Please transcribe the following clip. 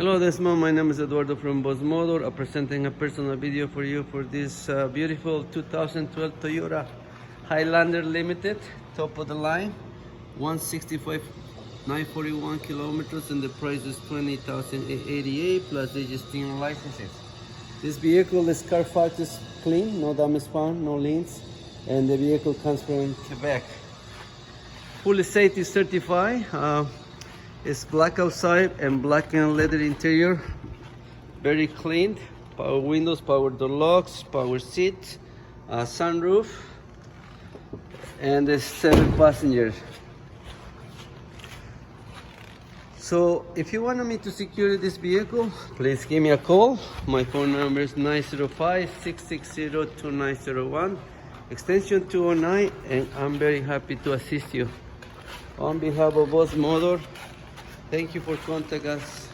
Hello Desmond, my name is Eduardo from Boss Motor. I'm presenting a personal video for you for this beautiful 2012 Toyota Highlander Limited, top of the line, 165, 941 kilometers, and the price is $20,088 plus existing licenses. This vehicle is Carfax is clean, no damage found, no liens, and the vehicle comes from Quebec. Fully safety certified. It's black outside and black and leather interior. Very clean. Power windows, power door locks, power seat, sunroof, and there's 7 passengers. So if you want me to secure this vehicle, please give me a call. My phone number is 905-660-2901, extension 209, and I'm very happy to assist you. On behalf of Boss Motor, thank you for contacting us.